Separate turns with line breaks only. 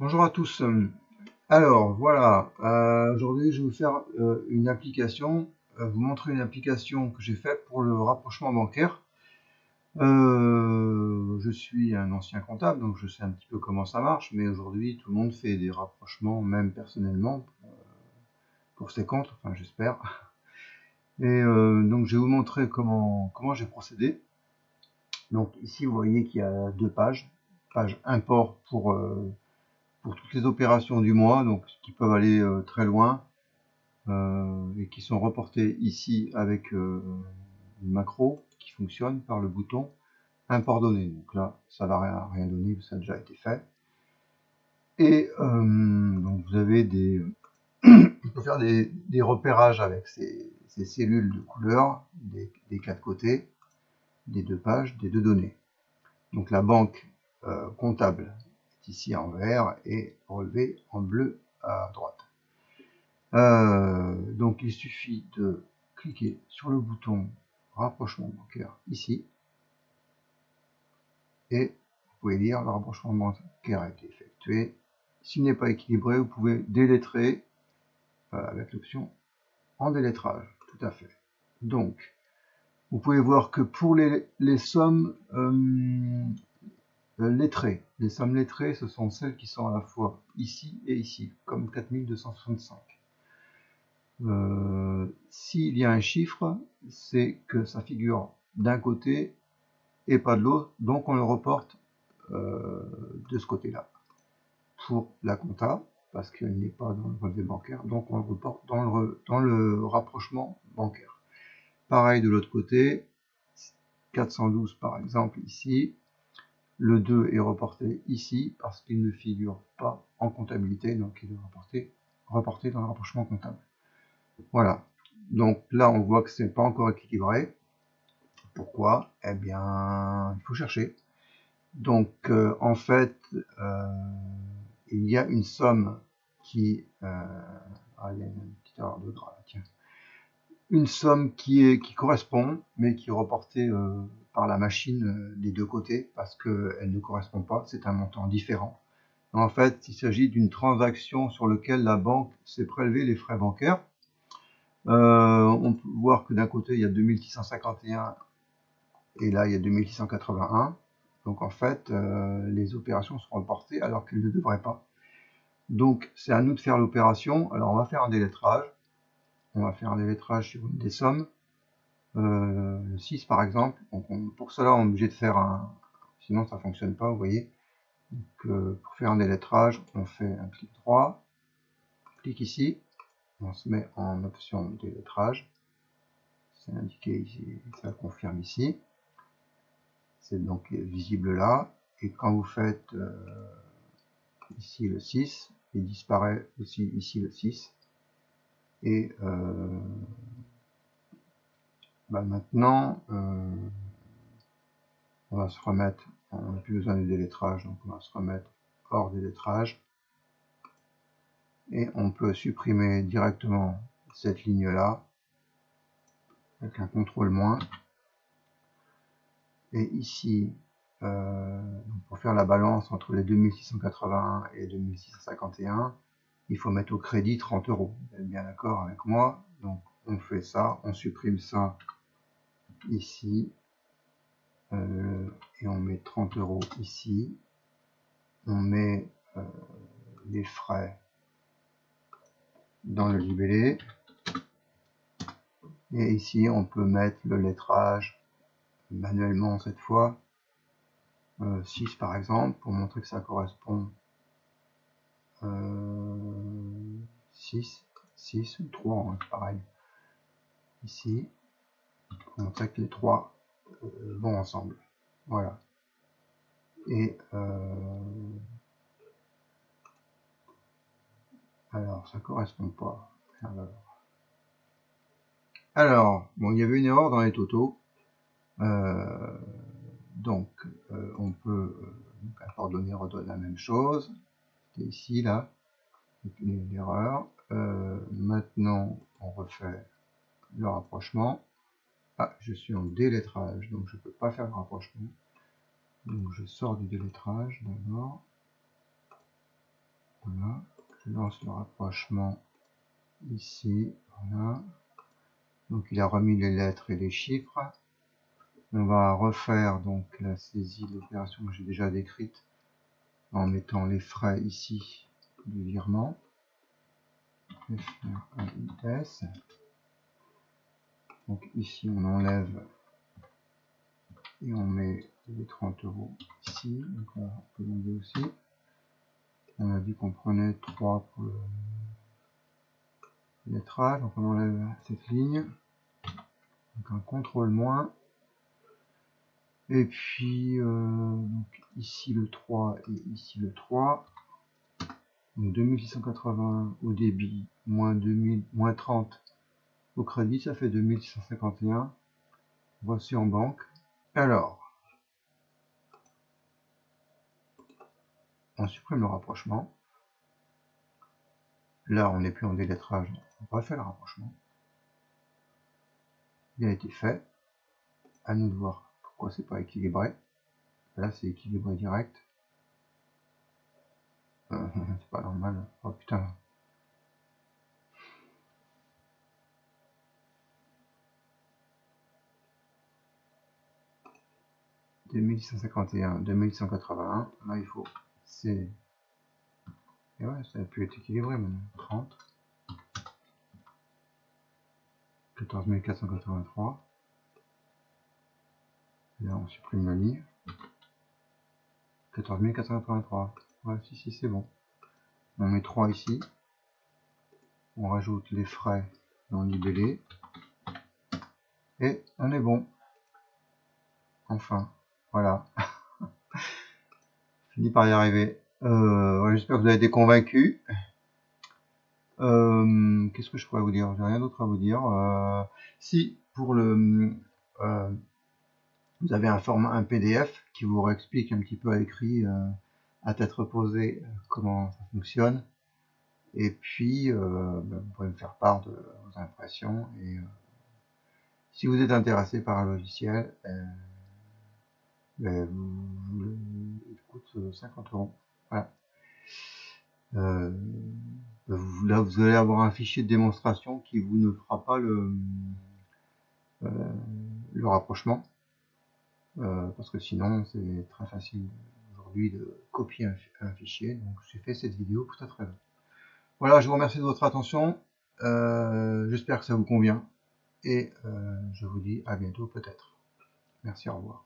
Bonjour à tous. Alors voilà, aujourd'hui je vais vous faire une application, vous montrer une application que j'ai faite pour le rapprochement bancaire. Je suis un ancien comptable, donc je sais un petit peu comment ça marche, mais aujourd'hui tout le monde fait des rapprochements, même personnellement, pour ses comptes, enfin j'espère. Et donc je vais vous montrer comment j'ai procédé. Donc ici vous voyez qu'il y a deux pages. Page import pour toutes les opérations du mois, donc qui peuvent aller très loin et qui sont reportées ici avec une macro qui fonctionne par le bouton import données. Donc là, ça va rien donner, ça a déjà été fait. Et donc vous avez on peut faire des repérages avec ces cellules de couleur des quatre côtés, des deux pages, des deux données. Donc la banque comptable est ici en vert et relevée en bleu à droite. Donc il suffit de cliquer sur le bouton rapprochement bancaire ici et vous pouvez lire le rapprochement bancaire a été effectué. S'il n'est pas équilibré, vous pouvez délettrer avec l'option en délettrage, tout à fait. Donc vous pouvez voir que pour les sommes lettrées, les sommes lettrées, ce sont celles qui sont à la fois ici et ici, comme 4265. S'il y a un chiffre, c'est que ça figure d'un côté et pas de l'autre, donc on le reporte de ce côté-là. Pour la compta, parce qu'elle n'est pas dans le relevé bancaire, donc on le reporte dans le rapprochement bancaire. Pareil de l'autre côté, 412 par exemple ici, le 2 est reporté ici parce qu'il ne figure pas en comptabilité, donc il est reporté dans le rapprochement comptable. Voilà, donc là on voit que c'est pas encore équilibré. Pourquoi? Eh bien, il faut chercher. Donc en fait, il y a une somme qui... il y a une petite erreur de gras, tiens. Une somme qui correspond, mais qui est reportée par la machine des deux côtés, parce qu'elle ne correspond pas, c'est un montant différent. En fait, il s'agit d'une transaction sur laquelle la banque s'est prélevé les frais bancaires. On peut voir que d'un côté il y a 2651 et là il y a 2681. Donc en fait les opérations sont reportées alors qu'elles ne devraient pas. Donc c'est à nous de faire l'opération. Alors on va faire un délettrage. On va faire un délettrage sur une des sommes. Le 6 par exemple. Donc pour cela on est obligé de faire un... Sinon ça ne fonctionne pas, vous voyez. Donc pour faire un délettrage, on fait un clic droit. On clique ici. On se met en option délettrage. C'est indiqué ici, ça confirme ici. C'est donc visible là. Et quand vous faites ici le 6, il disparaît aussi ici le 6. Et maintenant, on va se remettre, on n'a plus besoin du délettrage, donc on va se remettre hors délettrage. Et on peut supprimer directement cette ligne-là, avec un contrôle moins. Et ici, pour faire la balance entre les 2681 et 2651, il faut mettre au crédit 30 €. Vous êtes bien d'accord avec moi? Donc on fait ça, on supprime ça ici, et on met 30 € ici. On met les frais dans le libellé. Et ici, on peut mettre le lettrage manuellement cette fois. 6 par exemple, pour montrer que ça correspond 6 ou 3, hein, pareil. Ici, pour montrer que les 3 vont ensemble. Voilà. Et alors, ça correspond pas. Alors, bon, il y avait une erreur dans les totaux. Donc, on peut import données redonne la même chose. C'était ici, là, l'erreur. Maintenant, on refait le rapprochement. Ah, je suis en délettrage, donc je ne peux pas faire le rapprochement. Donc, je sors du délettrage d'abord. Voilà, je lance le rapprochement ici, voilà. Donc il a remis les lettres et les chiffres. On va refaire donc la saisie de l'opération que j'ai déjà décrite en mettant les frais ici du virement. FRAIS. Donc ici on enlève et on met les 30 € ici. Donc là, on peut l'enlever aussi. On a dit qu'on prenait 3 pour le lettrage, donc on enlève cette ligne. Donc un contrôle moins. Et puis donc ici le 3 et ici le 3. Donc 2681 au débit, moins 2000, moins 30 au crédit, ça fait 2651. Voici en banque. Alors, on supprime le rapprochement. Là, on n'est plus en délettrage. On refait le rapprochement. Il a été fait. À nous de voir pourquoi c'est pas équilibré. Là, c'est équilibré direct. C'est pas normal. Oh putain. « 2151, 2181. Là, il faut... C'est... Et ouais, ça a pu être équilibré maintenant. 30. 14 483. Là, on supprime la ligne. 14 483. Ouais, si, c'est bon. On met 3 ici. On rajoute les frais dans le libellé. Et on est bon. Enfin, voilà. Fini par y arriver. Ouais, j'espère que vous avez été convaincus. Qu'est-ce que je pourrais vous dire? J'ai rien d'autre à vous dire. Si pour le vous avez un format, un PDF qui vous explique un petit peu à l'écrit, à tête reposée, comment ça fonctionne. Et puis vous pouvez me faire part de vos impressions. Et si vous êtes intéressé par un logiciel, il coûte 50 €. Voilà. Là, vous allez avoir un fichier de démonstration qui vous ne fera pas le rapprochement, parce que sinon c'est très facile aujourd'hui de copier un fichier. Donc j'ai fait cette vidéo pour cette raison. Voilà, je vous remercie de votre attention. J'espère que ça vous convient et je vous dis à bientôt peut-être. Merci, au revoir.